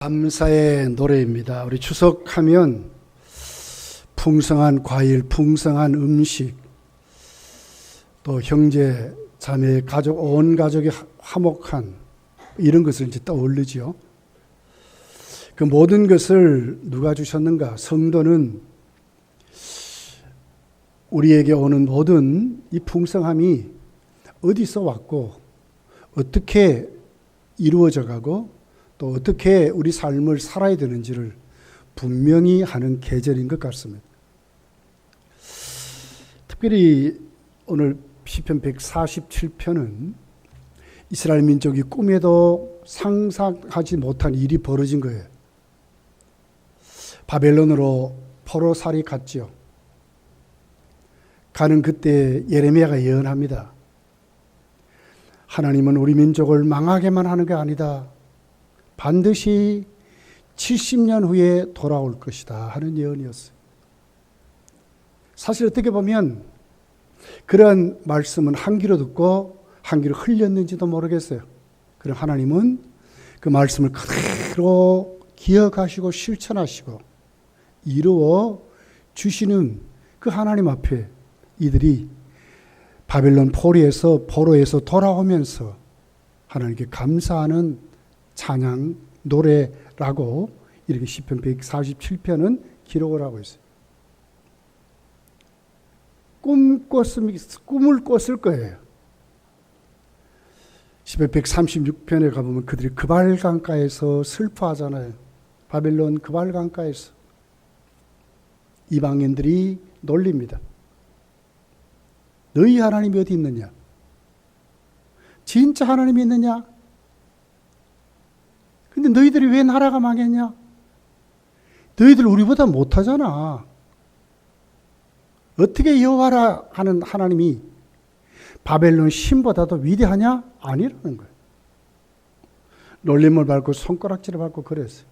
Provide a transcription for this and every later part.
감사의 노래입니다. 우리 추석하면 풍성한 과일, 풍성한 음식, 또 형제, 자매, 가족, 온 가족이 화목한 이런 것을 이제 떠올리죠. 그 모든 것을 누가 주셨는가? 성도는 우리에게 오는 모든 이 풍성함이 어디서 왔고 어떻게 이루어져 가고 또 어떻게 우리 삶을 살아야 되는지를 분명히 하는 계절인 것 같습니다. 특별히 오늘 시편 147편은 이스라엘 민족이 꿈에도 상상하지 못한 일이 벌어진 거예요. 바벨론으로 포로살이 갔죠. 가는 그때 예레미야가 예언합니다. 하나님은 우리 민족을 망하게만 하는 게 아니다. 반드시 70년 후에 돌아올 것이다 하는 예언이었어요. 사실 어떻게 보면 그런 말씀은 한 귀로 듣고 한 귀로 흘렸는지도 모르겠어요. 그럼 하나님은 그 말씀을 그대로 기억하시고 실천하시고 이루어 주시는 그 하나님 앞에 이들이 바벨론 포로에서 돌아오면서 하나님께 감사하는 찬양 노래라고 이렇게 시편 147편은 기록을 하고 있어요. 꿈을 꿨을 거예요. 시편 136편에 가보면 그들이 그발 강가에서 슬퍼하잖아요. 바벨론 그발 강가에서 이방인들이 놀립니다. 너희 하나님이 어디 있느냐? 진짜 하나님이 있느냐? 근데 너희들이 왜 나라가 망했냐? 너희들 우리보다 못하잖아. 어떻게 여호와라 하는 하나님이 바벨론 신보다도 위대하냐? 아니라는 거예요. 놀림을 받고 손가락질을 받고 그랬어요.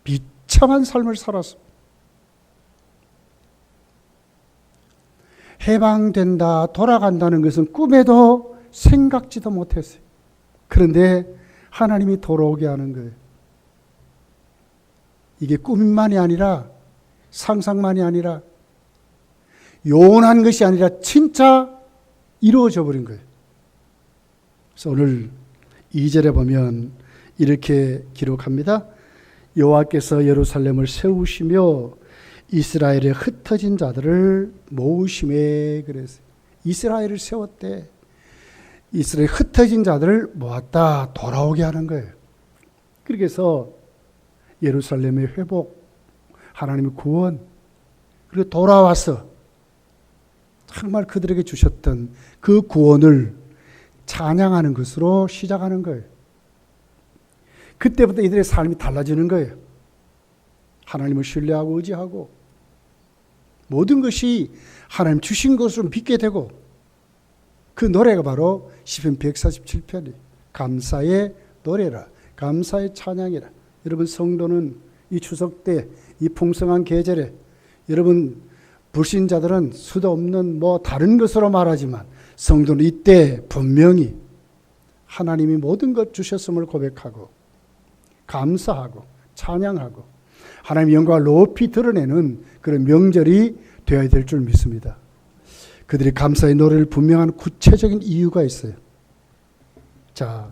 비참한 삶을 살았습니다. 해방된다, 돌아간다는 것은 꿈에도 생각지도 못했어요. 그런데 하나님이 돌아오게 하는 거예요. 이게 꿈만이 아니라 상상만이 아니라 요원한 것이 아니라 진짜 이루어져 버린 거예요. 그래서 오늘 2절에 보면 이렇게 기록합니다. 여호와께서 예루살렘을 세우시며 이스라엘의 흩어진 자들을 모으심에 그랬어요. 이스라엘을 세웠대. 이스라엘 흩어진 자들을 모았다 돌아오게 하는 거예요. 그래서 예루살렘의 회복, 하나님의 구원, 그리고 돌아와서 정말 그들에게 주셨던 그 구원을 찬양하는 것으로 시작하는 거예요. 그때부터 이들의 삶이 달라지는 거예요. 하나님을 신뢰하고 의지하고 모든 것이 하나님 주신 것으로 믿게 되고 그 노래가 바로 시편 147편이 감사의 노래라, 감사의 찬양이라. 여러분 성도는 이 추석 때 이 풍성한 계절에 여러분 불신자들은 수도 없는 다른 것으로 말하지만 성도는 이때 분명히 하나님이 모든 것 주셨음을 고백하고 감사하고 찬양하고 하나님의 영광을 높이 드러내는 그런 명절이 되어야 될 줄 믿습니다. 그들이 감사의 노래를 분명한 구체적인 이유가 있어요. 자,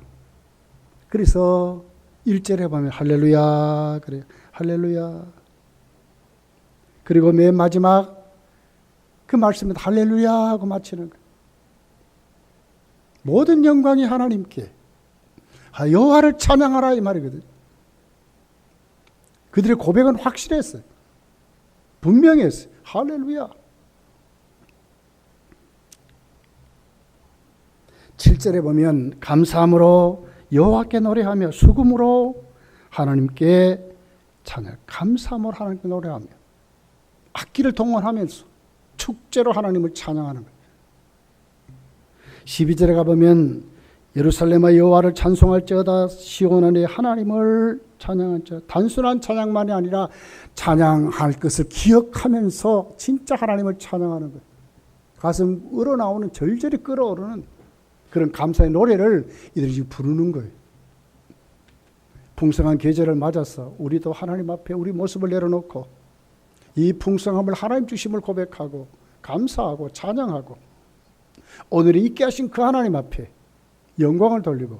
그래서 1절에 보면 할렐루야 그래요. 할렐루야. 그리고 맨 마지막 그 말씀은 할렐루야 하고 마치는 거예요. 모든 영광이 하나님께 여호와를 찬양하라 이 말이거든요. 그들의 고백은 확실했어요. 분명했어요. 할렐루야. 7절에 보면 감사함으로 여호와께 노래하며 수금으로 하나님께 찬양. 감사함으로 하나님께 노래하며 악기를 동원하면서 축제로 하나님을 찬양하는 거예요. 12절에 가보면 예루살렘아 여호와를 찬송할지어다 시온의 하나님을 찬양할지어다. 단순한 찬양만이 아니라 찬양할 것을 기억하면서 진짜 하나님을 찬양하는 거예요. 가슴 우러나오는 절절히 끓어오르는 그런 감사의 노래를 이들이 지금 부르는 거예요. 풍성한 계절을 맞아서 우리도 하나님 앞에 우리 모습을 내려놓고 이 풍성함을 하나님 주심을 고백하고 감사하고 찬양하고 오늘에 있게 하신 그 하나님 앞에 영광을 돌리고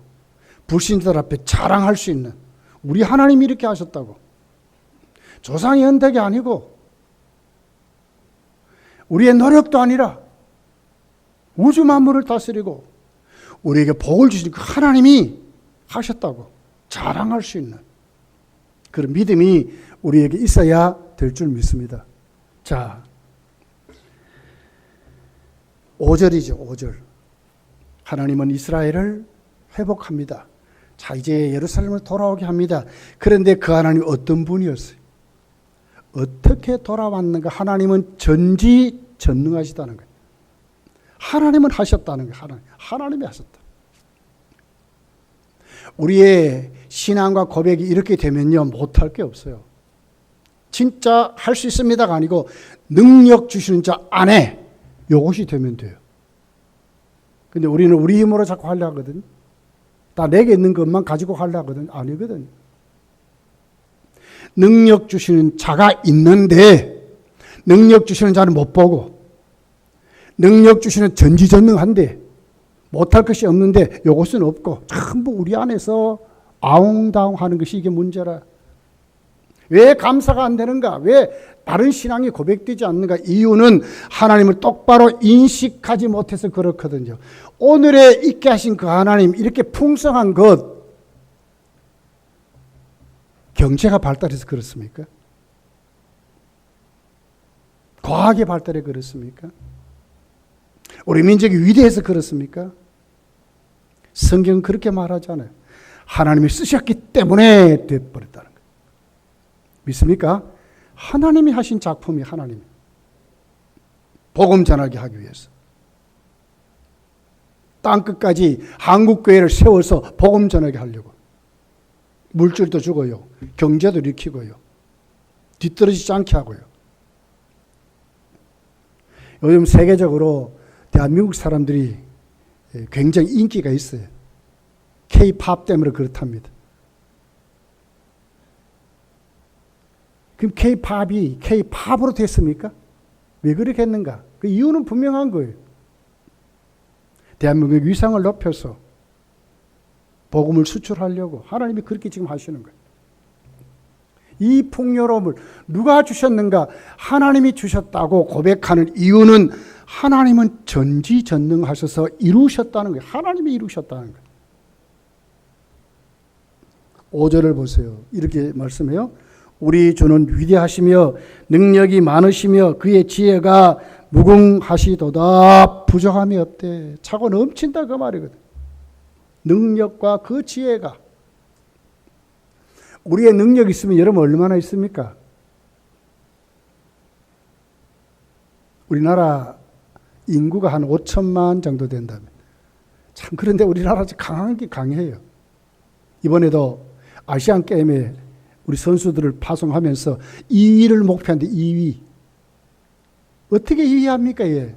불신자들 앞에 자랑할 수 있는 우리 하나님이 이렇게 하셨다고. 조상의恩덕이 아니고 우리의 노력도 아니라 우주 만물을 다스리고 우리에게 복을 주신 그 하나님이 하셨다고 자랑할 수 있는 그런 믿음이 우리에게 있어야 될 줄 믿습니다. 자, 5절이죠. 5절. 하나님은 이스라엘을 회복합니다. 자, 이제 예루살렘을 돌아오게 합니다. 그런데 그 하나님이 어떤 분이었어요? 어떻게 돌아왔는가? 하나님은 전지전능하시다는 거예요. 하나님은 하셨다는 거예요. 하나님이 하셨다. 우리의 신앙과 고백이 이렇게 되면요, 못할 게 없어요. 진짜 할 수 있습니다가 아니고 능력 주시는 자 안에 이것이 되면 돼요. 근데 우리는 우리 힘으로 자꾸 하려 하거든. 다 내게 있는 것만 가지고 하려 하거든. 아니거든. 능력 주시는 자가 있는데 능력 주시는 자는 못 보고 능력 주시는 전지전능한데 못할 것이 없는데 이것은 없고 전부 우리 안에서 아웅다웅하는 것이 이게 문제라. 왜 감사가 안 되는가? 왜 다른 신앙이 고백되지 않는가? 이유는 하나님을 똑바로 인식하지 못해서 그렇거든요. 오늘에 있게 하신 그 하나님, 이렇게 풍성한 것, 경제가 발달해서 그렇습니까? 과학이 발달해 그렇습니까? 우리 민족이 위대해서 그렇습니까? 성경은 그렇게 말하잖아요. 하나님이 쓰셨기 때문에 되어버렸다는 거예요. 믿습니까? 하나님이 하신 작품이 하나님. 복음 전하게 하기 위해서. 땅끝까지 한국교회를 세워서 복음 전하게 하려고. 물질도 주고요. 경제도 일으키고요. 뒤떨어지지 않게 하고요. 요즘 세계적으로 대한민국 사람들이 굉장히 인기가 있어요. K-팝 때문에 그렇답니다. 그럼 K-팝이 K-팝으로 됐습니까? 왜 그렇게 했는가? 그 이유는 분명한 거예요. 대한민국의 위상을 높여서 복음을 수출하려고 하나님이 그렇게 지금 하시는 거예요. 이 풍요로움을 누가 주셨는가? 하나님이 주셨다고 고백하는 이유는 하나님은 전지전능하셔서 이루셨다는 거예요. 하나님이 이루셨다는 거예요. 5절을 보세요. 이렇게 말씀해요. 우리 주는 위대하시며 능력이 많으시며 그의 지혜가 무궁하시도다. 부족함이 없대. 차고 넘친다 그 말이거든. 능력과 그 지혜가. 우리의 능력이 있으면 여러분 얼마나 있습니까? 우리나라 인구가 한 5천만 정도 된다면. 참 그런데 우리나라 강한 게 강해요. 이번에도 아시안 게임에 우리 선수들을 파송하면서 2위를 목표한데 2위. 어떻게 2위 합니까? 예.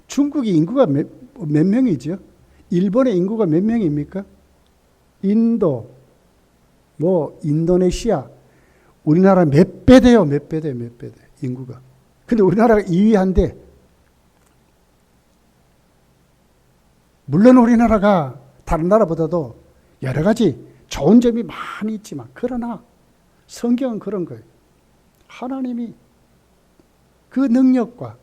중국이 인구가 몇 명이죠? 일본의 인구가 몇 명입니까? 인도, 인도네시아. 우리나라 몇 배 돼요? 몇 배 돼? 인구가. 근데 우리나라가 2위 한데, 물론 우리나라가 다른 나라보다도 여러 가지 좋은 점이 많이 있지만, 그러나 성경은 그런 거예요. 하나님이 그 능력과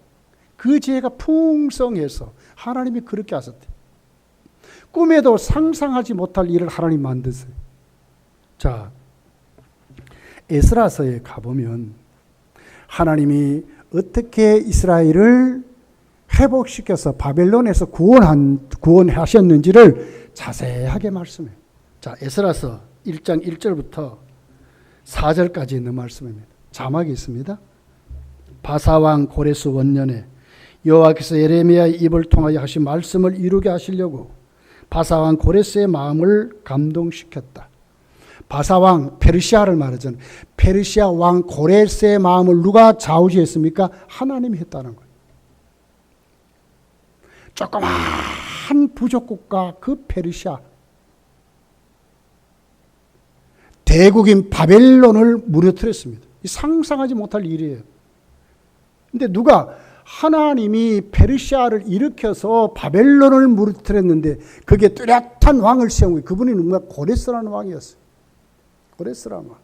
그 지혜가 풍성해서 하나님이 그렇게 하셨대. 꿈에도 상상하지 못할 일을 하나님 만드세요. 자, 에스라서에 가보면 하나님이 어떻게 이스라엘을 회복시켜서 바벨론에서 구원하셨는지를 자세하게 말씀해요. 자, 에스라서 1장 1절부터 4절까지 있는 말씀입니다. 자막이 있습니다. 바사왕 고레스 원년에 여호와께서 예레미야의 입을 통하여 하신 말씀을 이루게 하시려고 바사왕 고레스의 마음을 감동시켰다. 바사왕 페르시아를 말하잖아요. 페르시아 왕 고레스의 마음을 누가 좌우지했습니까? 하나님이 했다는 거예요. 조그마한 부족국가 그 페르시아, 대국인 바벨론을 무너뜨렸습니다. 상상하지 못할 일이에요. 근데 누가 하나님이 페르시아를 일으켜서 바벨론을 무너뜨렸는데 그게 뚜렷한 왕을 세운 거예요. 그분이 누군가? 고레스라는 왕이었어요. 고레스라는 왕.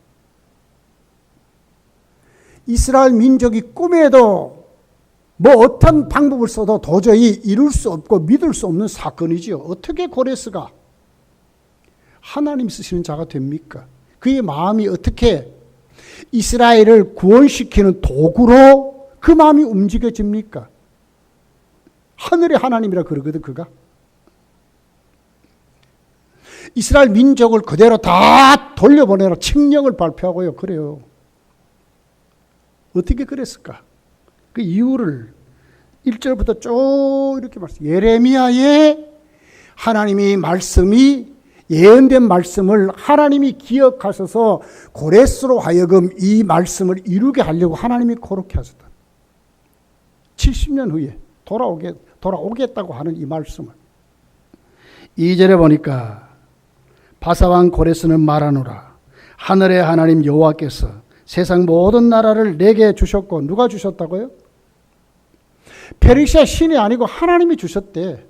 이스라엘 민족이 꿈에도 뭐 어떤 방법을 써도 도저히 이룰 수 없고 믿을 수 없는 사건이지요. 어떻게 고레스가 하나님 쓰시는 자가 됩니까? 그의 마음이 어떻게 이스라엘을 구원시키는 도구로 그 마음이 움직여집니까? 하늘의 하나님이라 그러거든, 그가. 이스라엘 민족을 그대로 다 돌려보내라 칙령을 발표하고요. 그래요. 어떻게 그랬을까? 그 이유를 1절부터 쭉 이렇게 말씀. 예레미야의 하나님이 말씀이 예언된 말씀을 하나님이 기억하셔서 고레스로 하여금 이 말씀을 이루게 하려고 하나님이 그렇게 하셨다. 70년 후에 돌아오겠다고 하는 이 말씀을. 2절에 보니까 바사왕 고레스는 말하노라. 하늘의 하나님 여호와께서 세상 모든 나라를 내게 주셨고, 누가 주셨다고요? 페르시아 신이 아니고 하나님이 주셨대.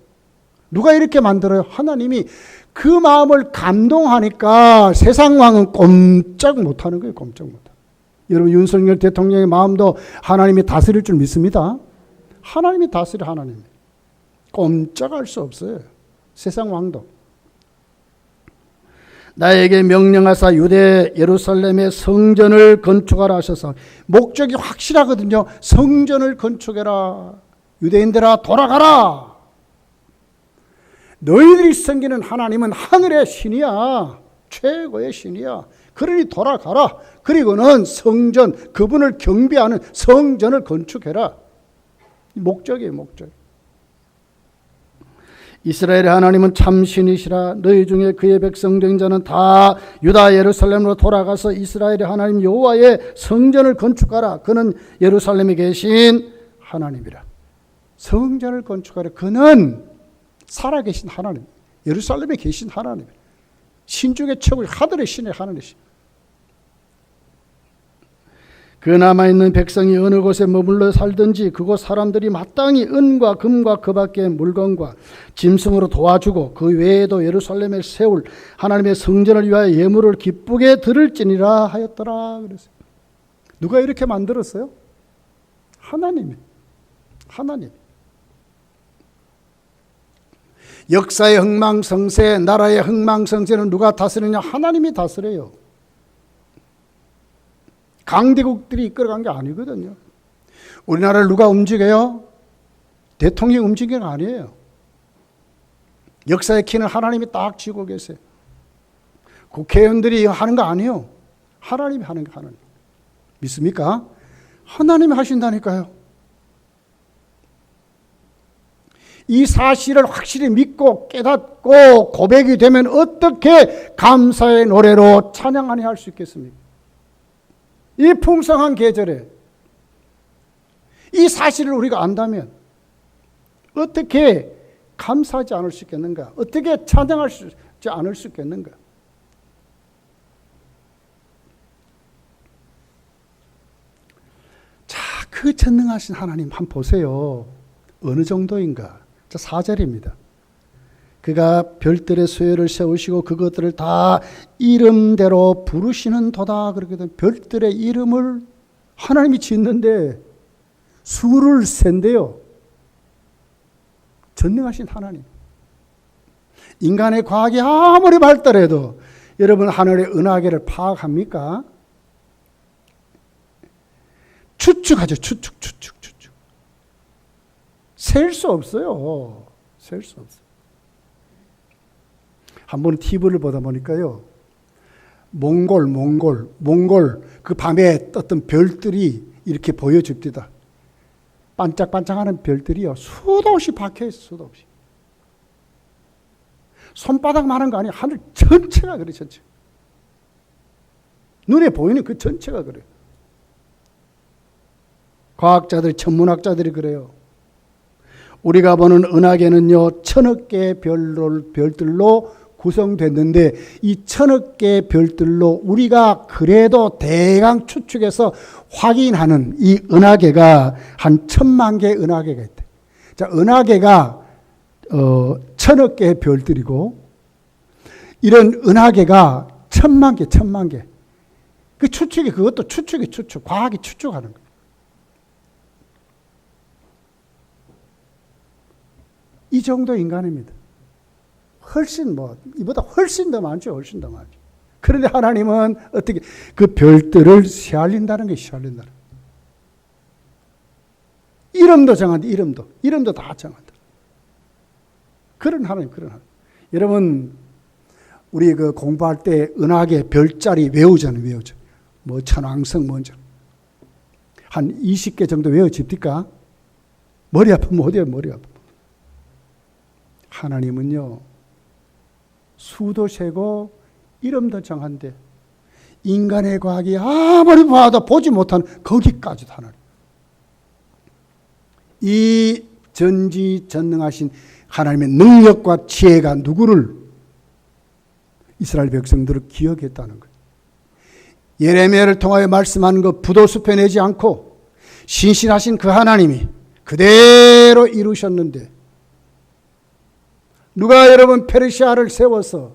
누가 이렇게 만들어요? 하나님이. 그 마음을 감동하니까 세상 왕은 꼼짝 못하는 거예요. 꼼짝 못하는. 여러분 윤석열 대통령의 마음도 하나님이 다스릴 줄 믿습니다. 하나님이 다스려. 하나님이. 꼼짝할 수 없어요. 세상 왕도. 나에게 명령하사 유대 예루살렘의 성전을 건축하라 하셔서, 목적이 확실하거든요. 성전을 건축해라. 유대인들아 돌아가라. 너희들이 섬기는 하나님은 하늘의 신이야. 최고의 신이야. 그러니 돌아가라. 그리고는 성전, 그분을 경배하는 성전을 건축해라. 목적이에요. 목적. 이스라엘의 하나님은 참신이시라. 너희 중에 그의 백성 된 자는 다 유다 예루살렘으로 돌아가서 이스라엘의 하나님 여호와의 성전을 건축하라. 그는 예루살렘에 계신 하나님이라. 성전을 건축하라. 그는 살아계신 하나님, 예루살렘에 계신 하나님, 신중의 최고의 하늘의 신의 하나님이시. 그 남아있는 백성이 어느 곳에 머물러 살든지 그곳 사람들이 마땅히 은과 금과 그 밖의 물건과 짐승으로 도와주고 그 외에도 예루살렘에 세울 하나님의 성전을 위하여 예물을 기쁘게 드릴지니라 하였더라. 그랬어요. 누가 이렇게 만들었어요? 하나님이. 하나님. 역사의 흥망성쇠, 나라의 흥망성쇠는 누가 다스리냐? 하나님이 다스려요. 강대국들이 이끌어간 게 아니거든요. 우리나라를 누가 움직여요? 대통령이 움직이는 게 아니에요. 역사의 키는 하나님이 딱 쥐고 계세요. 국회의원들이 하는 거 아니에요. 하나님이 하는 거. 하나님. 믿습니까? 하나님이 하신다니까요. 이 사실을 확실히 믿고 깨닫고 고백이 되면 어떻게 감사의 노래로 찬양하니 할 수 있겠습니까? 이 풍성한 계절에 이 사실을 우리가 안다면 어떻게 감사하지 않을 수 있겠는가? 어떻게 찬양하지 않을 수 있겠는가? 자, 그 전능하신 하나님 한번 보세요. 어느 정도인가? 자, 4절입니다. 그가 별들의 수요를 세우시고 그것들을 다 이름대로 부르시는 도다. 그러거든. 별들의 이름을 하나님이 짓는데 수를 센대요. 전능하신 하나님. 인간의 과학이 아무리 발달해도 여러분 하늘의 은하계를 파악합니까? 추측하죠. 추측. 셀 수 없어요. 셀 수 없어요. 한번 TV를 보다 보니까요. 몽골 그 밤에 떴던 별들이 이렇게 보여집니다. 반짝반짝하는 별들이요. 수도 없이 박혀있어요. 수도 없이. 손바닥만한 거 아니에요. 하늘 전체가 그래. 전체. 눈에 보이는 그 전체가 그래요. 과학자들, 천문학자들이 그래요. 우리가 보는 은하계는요, 1000억 개의 별들로 구성됐는데 이 1000억 개의 별들로 우리가 그래도 대강 추측해서 확인하는 이 은하계가 한 1000만 개의 은하계가 있대. 자, 은하계가 1000억 개의 별들이고 이런 은하계가 1000만 개. 그 추측이 그것도 추측이 추측. 과학이 추측하는 거예요. 이 정도 인간입니다. 훨씬 이보다 훨씬 더 많죠. 훨씬 더 많죠. 그런데 하나님은 어떻게 그 별들을 세알린다는 게 세알린다는 거예요. 이름도 정한다. 이름도 다 정한다. 그런 하나님. 여러분 우리 그 공부할 때 은하계 별자리 외우잖아요. 뭐 천왕성 먼저 한 20개 정도 외워집니까? 머리 아프면 어디에 머리 아프. 하나님은요 수도 세고 이름도 정한데 인간의 과학이 아무리 봐도 보지 못하는 거기까지도 하나님. 이 전지전능하신 하나님의 능력과 지혜가 누구를 이스라엘 백성들을 기억했다는 거예요. 예레미야를 통하여 말씀하는 것 부도수표 내지 않고 신실하신 그 하나님이 그대로 이루셨는데 누가 여러분 페르시아를 세워서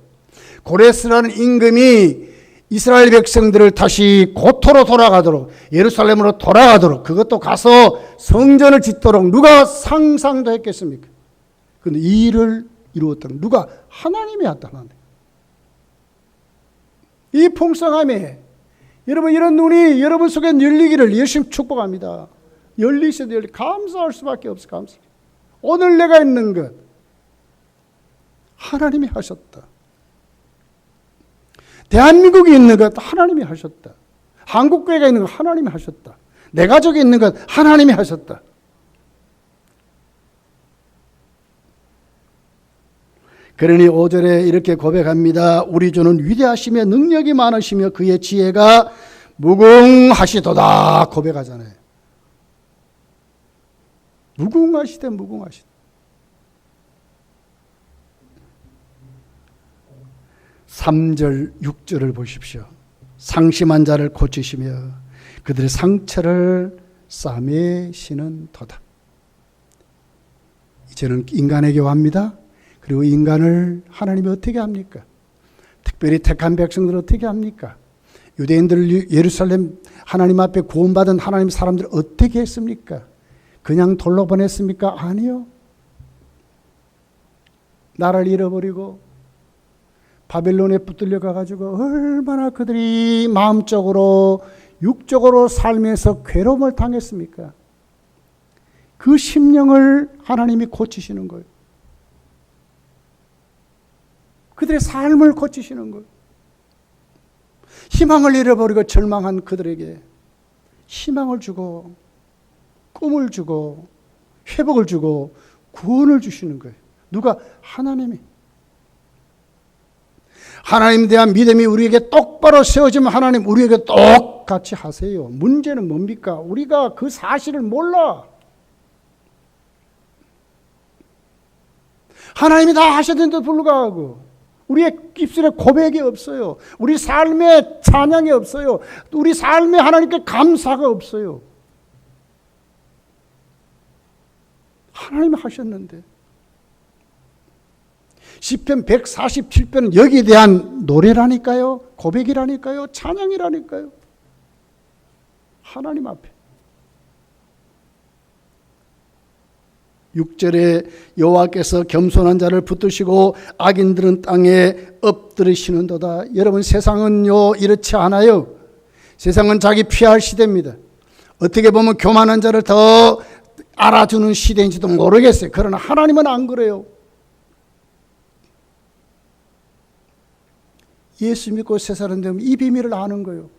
고레스라는 임금이 이스라엘 백성들을 다시 고토로 돌아가도록 예루살렘으로 돌아가도록 그것도 가서 성전을 짓도록 누가 상상도 했겠습니까? 그런데 이 일을 이루었던 누가? 하나님이 했다는 이 풍성함에 여러분 이런 눈이 여러분 속에 열리기를 열심히 축복합니다. 열리셔도 감사할 수밖에 없어. 감사. 오늘 내가 있는 것 하나님이 하셨다. 대한민국에 있는 것 하나님이 하셨다. 한국교회가 있는 것 하나님이 하셨다. 내 가족에 있는 것 하나님이 하셨다. 그러니 5절에 이렇게 고백합니다. 우리 주는 위대하시며 능력이 많으시며 그의 지혜가 무궁하시도다 고백하잖아요. 무궁하시대. 3절 6절을 보십시오. 상심한 자를 고치시며 그들의 상처를 싸매시는 도다. 이제는 인간에게 옵니다. 그리고 인간을 하나님이 어떻게 합니까? 특별히 택한 백성들을 어떻게 합니까? 유대인들 예루살렘 하나님 앞에 구원받은 하나님 사람들을 어떻게 했습니까? 그냥 돌로 보냈습니까? 아니요. 나라를 잃어버리고 바벨론에 붙들려 가지고 얼마나 그들이 마음적으로 육적으로 살면서 괴로움을 당했습니까? 그 심령을 하나님이 고치시는 거예요. 그들의 삶을 고치시는 거예요. 희망을 잃어버리고 절망한 그들에게 희망을 주고 꿈을 주고 회복을 주고 구원을 주시는 거예요. 누가? 하나님이. 하나님에 대한 믿음이 우리에게 똑바로 세워지면 하나님 우리에게 똑같이 하세요. 문제는 뭡니까? 우리가 그 사실을 몰라. 하나님이 다 하셨는데도 불구하고 우리의 입술에 고백이 없어요. 우리 삶에 찬양이 없어요. 우리 삶에 하나님께 감사가 없어요. 하나님이 하셨는데. 시편 147편은 여기에 대한 노래라니까요. 고백이라니까요. 찬양이라니까요. 하나님 앞에. 6절에 여호와께서 겸손한 자를 붙드시고 악인들은 땅에 엎드리시는도다. 여러분 세상은요 이렇지 않아요. 세상은 자기 피할 시대입니다. 어떻게 보면 교만한 자를 더 알아주는 시대인지도 모르겠어요. 그러나 하나님은 안 그래요. 예수 믿고 세 사람 되면 이 비밀을 아는 거예요.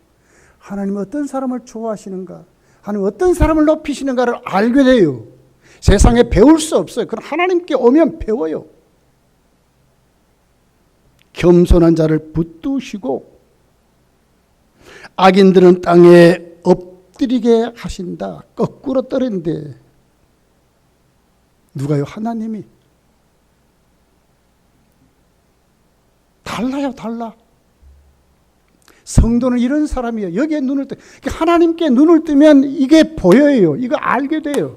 하나님은 어떤 사람을 좋아하시는가, 하나님 어떤 사람을 높이시는가를 알게 돼요. 세상에 배울 수 없어요. 그럼 하나님께 오면 배워요. 겸손한 자를 붙드시고 악인들은 땅에 엎드리게 하신다. 거꾸로 떨인데 누가요? 하나님이. 달라요, 달라. 성도는 이런 사람이에요. 여기에 눈을 뜨, 하나님께 눈을 뜨면 이게 보여요. 이거 알게 돼요.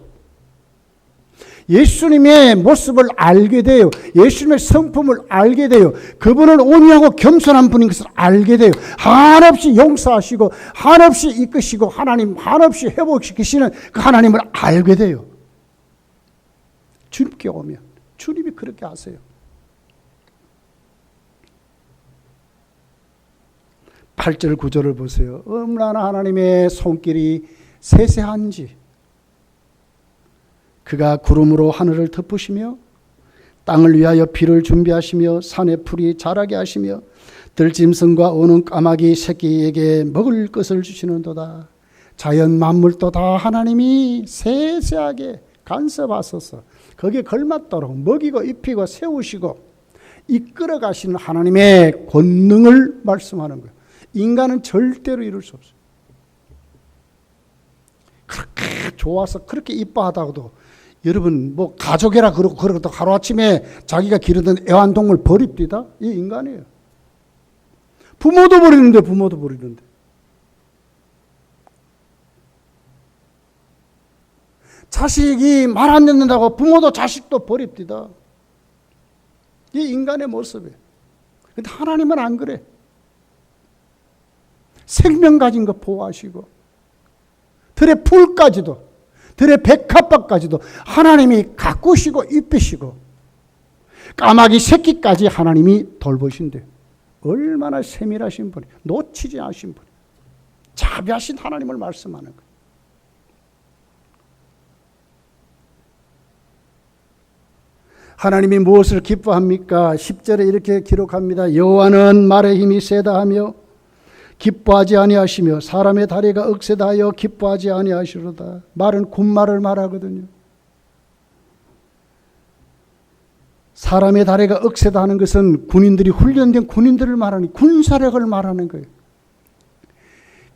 예수님의 모습을 알게 돼요. 예수님의 성품을 알게 돼요. 그분은 온유하고 겸손한 분인 것을 알게 돼요. 한없이 용서하시고 한없이 이끄시고 하나님 한없이 회복시키시는 그 하나님을 알게 돼요. 주님께 오면 주님이 그렇게 하세요. 8절 9절을 보세요. 얼마나 하나님의 손길이 세세한지. 그가 구름으로 하늘을 덮으시며 땅을 위하여 비를 준비하시며 산에 풀이 자라게 하시며 들짐승과 오는 까마귀 새끼에게 먹을 것을 주시는도다. 자연 만물도 다 하나님이 세세하게 간섭하소서 거기에 걸맞도록 먹이고 입히고 세우시고 이끌어 가시는 하나님의 권능을 말씀하는 거예요. 인간은 절대로 이룰 수 없어요. 그렇게 좋아서 그렇게 이뻐하다고도 여러분 뭐 가족이라 그러고 하루아침에 자기가 기르던 애완동물 버립디다? 이 인간이에요. 부모도 버리는데 자식이 말 안 듣는다고 부모도 자식도 버립디다. 이 인간의 모습이에요. 근데 하나님은 안 그래. 생명 가진 거 보호하시고 들의 풀까지도 들의 백합밭까지도 하나님이 가꾸시고 입히시고 까마귀 새끼까지 하나님이 돌보신대. 얼마나 세밀하신 분이, 놓치지 않으신 분이, 자비하신 하나님을 말씀하는 거예요. 하나님이 무엇을 기뻐합니까? 10절에 이렇게 기록합니다. 여호와는 말의 힘이 세다 하며 기뻐하지 아니하시며 사람의 다리가 억세다 하여 기뻐하지 아니하시로다. 말은 군말을 말하거든요. 사람의 다리가 억세다 하는 것은 군인들이 훈련된 군인들을 말하는 군사력을 말하는 거예요.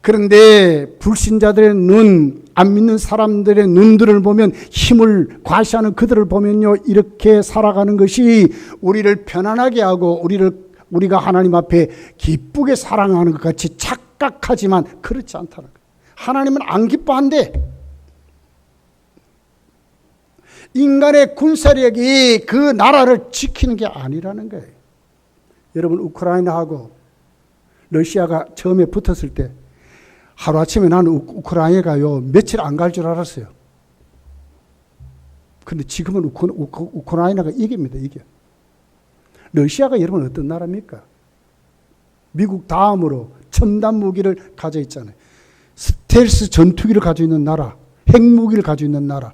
그런데 불신자들의 눈, 안 믿는 사람들의 눈들을 보면 힘을 과시하는 그들을 보면요, 이렇게 살아가는 것이 우리를 편안하게 하고 우리가 하나님 앞에 기쁘게 사랑하는 것 같이 착각하지만 그렇지 않다는 거예요. 하나님은 안 기뻐한대. 인간의 군사력이 그 나라를 지키는 게 아니라는 거예요. 여러분, 우크라이나하고 러시아가 처음에 붙었을 때 하루아침에 나는 우크라이나가요 며칠 안 갈 줄 알았어요. 근데 지금은 우크라이나가 이깁니다. 이겨. 러시아가 여러분 어떤 나라입니까? 미국 다음으로 첨단 무기를 가지고 있잖아요. 스텔스 전투기를 가지고 있는 나라, 핵무기를 가지고 있는 나라.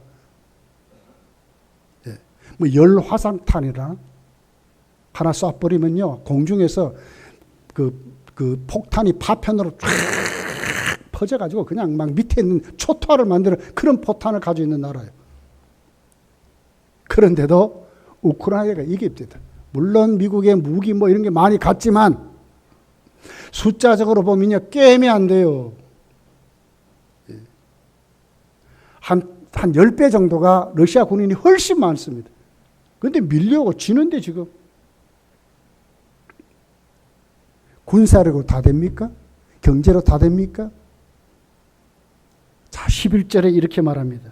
예. 뭐 열화상탄이라나? 하나 쏴버리면요, 공중에서 그 폭탄이 파편으로 쫙 퍼져가지고 그냥 막 밑에 있는 초토화를 만드는 그런 포탄을 가지고 있는 나라예요. 그런데도 우크라이나가 이깁니다. 물론 미국의 무기 뭐 이런 게 많이 갔지만 숫자적으로 보면요, 게임이 안 돼요. 한 10배 정도가 러시아 군인이 훨씬 많습니다. 그런데 밀려오고 지는데 지금. 군사력으로 다 됩니까? 경제로 다 됩니까? 자, 11절에 이렇게 말합니다.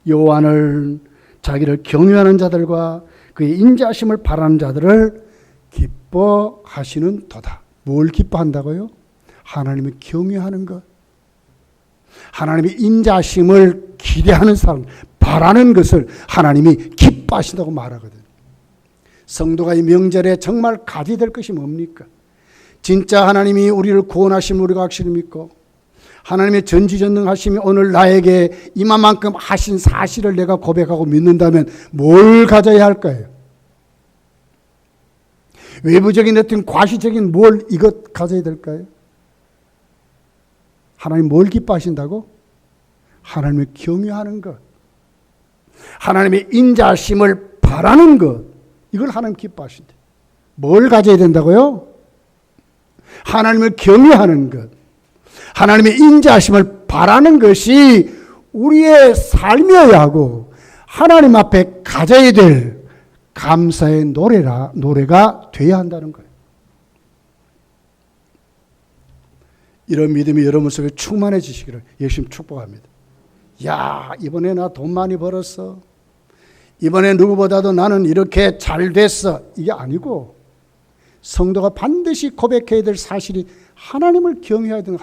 여호와는 자기를 경외하는 자들과 그의 인자하심을 바라는 자들을 기뻐하시는 도다. 뭘 기뻐한다고요? 하나님을 경외하는 것. 하나님의 인자하심을 기대하는 사람, 바라는 것을 하나님이 기뻐하신다고 말하거든요. 성도가 이 명절에 정말 가져야 될 것이 뭡니까? 진짜 하나님이 우리를 구원하시면 우리가 확실히 믿고 하나님의 전지전능하심이 오늘 나에게 이만큼 하신 사실을 내가 고백하고 믿는다면 뭘 가져야 할까요? 외부적인 어떤 과시적인 뭘 이것 가져야 될까요? 하나님 뭘 기뻐하신다고? 하나님을 경외하는 것, 하나님의 인자하심을 바라는 것, 이걸 하나님 기뻐하신대. 뭘 가져야 된다고요? 하나님을 경외하는 것, 하나님의 인자하심을 바라는 것이 우리의 삶이어야 하고 하나님 앞에 가져야 될 감사의 노래가 돼야 한다는 거예요. 이런 믿음이 여러분 속에 충만해지시기를 예수님 축복합니다. 야, 이번에 나 돈 많이 벌었어. 이번에 누구보다도 나는 이렇게 잘 됐어. 이게 아니고 성도가 반드시 고백해야 될 사실이 하나님을 경외해야 되는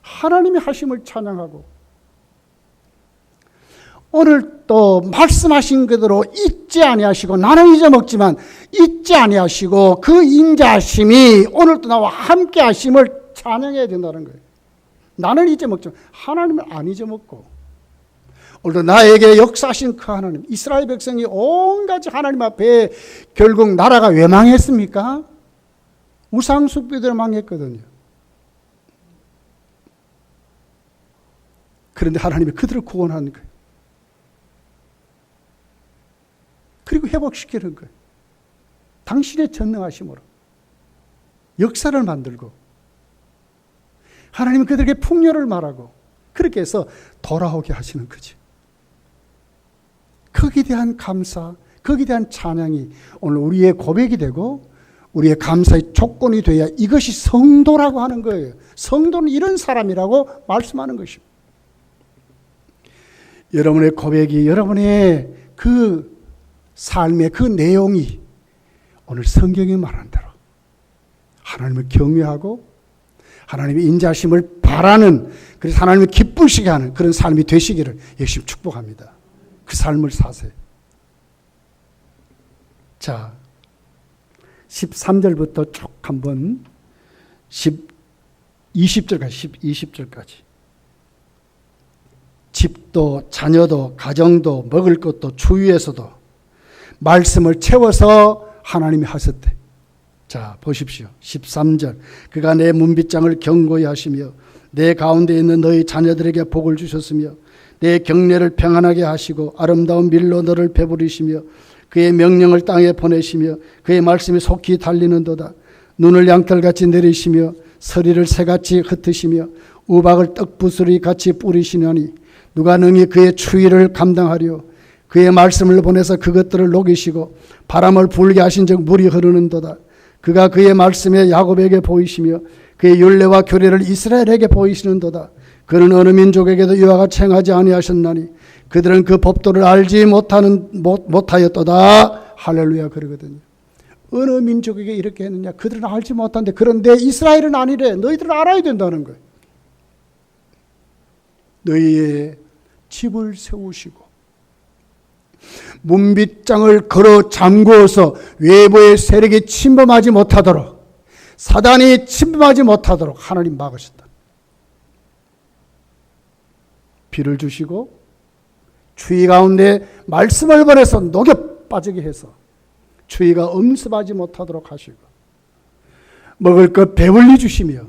하나님이 하심을 찬양하고 오늘 또 말씀하신 그대로 잊지 아니하시고 나는 잊어먹지만 잊지 아니하시고 그 인자하심이 오늘도 나와 함께 하심을 찬양해야 된다는 거예요. 나는 잊어먹지만 하나님은 안 잊어먹고 오늘도 나에게 역사하신 그 하나님, 이스라엘 백성이 온갖 하나님 앞에 결국 나라가 왜 망했습니까? 우상 숭배대로 망했거든요. 그런데 하나님이 그들을 구원하는 거예요. 그리고 회복시키는 거예요. 당신의 전능하심으로 역사를 만들고 하나님은 그들에게 풍요를 말하고 그렇게 해서 돌아오게 하시는 거죠. 거기에 대한 감사, 거기에 대한 찬양이 오늘 우리의 고백이 되고 우리의 감사의 조건이 되어야 이것이 성도라고 하는 거예요. 성도는 이런 사람이라고 말씀하는 것입니다. 여러분의 고백이, 여러분의 그 삶의 그 내용이 오늘 성경이 말하는 대로 하나님을 경외하고 하나님의 인자하심을 바라는, 그래서 하나님을 기쁘시게 하는 그런 삶이 되시기를 예수님 축복합니다. 그 삶을 사세요. 자, 13절부터 쭉 한번 20절까지 집도 자녀도 가정도 먹을 것도 주위에서도 말씀을 채워서 하나님이 하셨대. 자, 보십시오. 13절. 그가 내 문빗장을 견고히 하시며 내 가운데 있는 너희 자녀들에게 복을 주셨으며 내 경례를 평안하게 하시고 아름다운 밀로 너를 배부리시며 그의 명령을 땅에 보내시며 그의 말씀이 속히 달리는도다. 눈을 양털같이 내리시며 서리를 새같이 흩으시며 우박을 떡부스러기 같이 뿌리시려니 누가 능히 그의 추위를 감당하려. 그의 말씀을 보내서 그것들을 녹이시고 바람을 불게 하신 즉 물이 흐르는도다. 그가 그의 말씀에 야곱에게 보이시며 그의 율례와 규례를 이스라엘에게 보이시는도다. 그는 어느 민족에게도 이와 같이 행하지 아니하셨나니 그들은 그 법도를 알지 못하였도다. 할렐루야. 그러거든요. 어느 민족에게 이렇게 했느냐? 그들은 알지 못한데, 그런데 이스라엘은 아니래. 너희들은 알아야 된다는 거예요. 너희의 집을 세우시고 문빗장을 걸어 잠그어서 외부의 세력이 침범하지 못하도록, 사단이 침범하지 못하도록 하나님 막으셨다. 비를 주시고 추위 가운데 말씀을 보내서 녹여 빠지게 해서 추위가 엄습하지 못하도록 하시고 먹을 것 배불리 주시며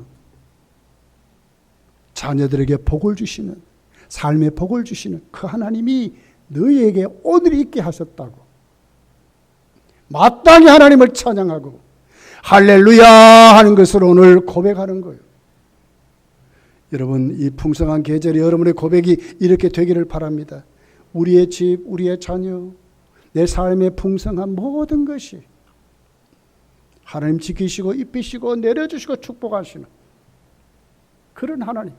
자녀들에게 복을 주시는, 삶의 복을 주시는 그 하나님이 너희에게 오늘 있게 하셨다고 마땅히 하나님을 찬양하고 할렐루야 하는 것을 오늘 고백하는 거예요. 여러분, 이 풍성한 계절에 여러분의 고백이 이렇게 되기를 바랍니다. 우리의 집, 우리의 자녀, 내 삶의 풍성한 모든 것이 하나님 지키시고 입히시고 내려주시고 축복하시는 그런 하나님.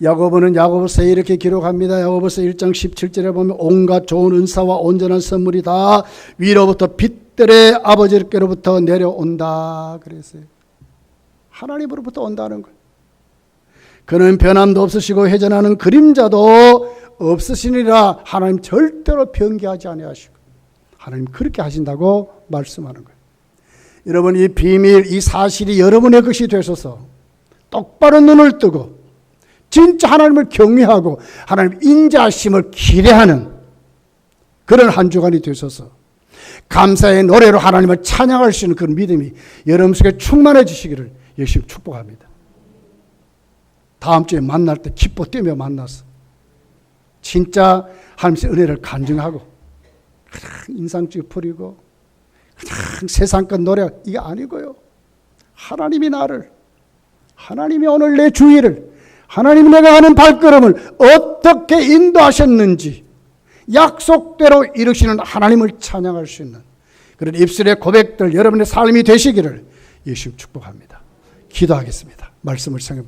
야고보는 야고보서에 이렇게 기록합니다. 야고보서 1장 17절에 보면 온갖 좋은 은사와 온전한 선물이 다 위로부터 빛들의 아버지께로부터 내려온다 그랬어요. 하나님으로부터 온다는 거예요. 그는 변함도 없으시고 회전하는 그림자도 없으시니라. 하나님 절대로 변개하지 아니하시고 하나님 그렇게 하신다고 말씀하는 거예요. 여러분, 이 비밀, 이 사실이 여러분의 것이 되셔서 똑바로 눈을 뜨고 진짜 하나님을 경외하고 하나님 인자하심을 기대하는 그런 한 주간이 되셔서 감사의 노래로 하나님을 찬양할 수 있는 그런 믿음이 여러분 속에 충만해지시기를 예수님 축복합니다. 다음 주에 만날 때 기뻐 뛰며 만나서 진짜 하나님의 은혜를 간증하고 그냥 인상찍어 버리고 그냥 세상껏 노래, 이게 아니고요. 하나님이 나를, 하나님이 오늘 내 주위를, 하나님이 내가 하는 발걸음을 어떻게 인도하셨는지 약속대로 이루시는 하나님을 찬양할 수 있는 그런 입술의 고백들 여러분의 삶이 되시기를 예수 축복합니다. 기도하겠습니다. 말씀을 생각해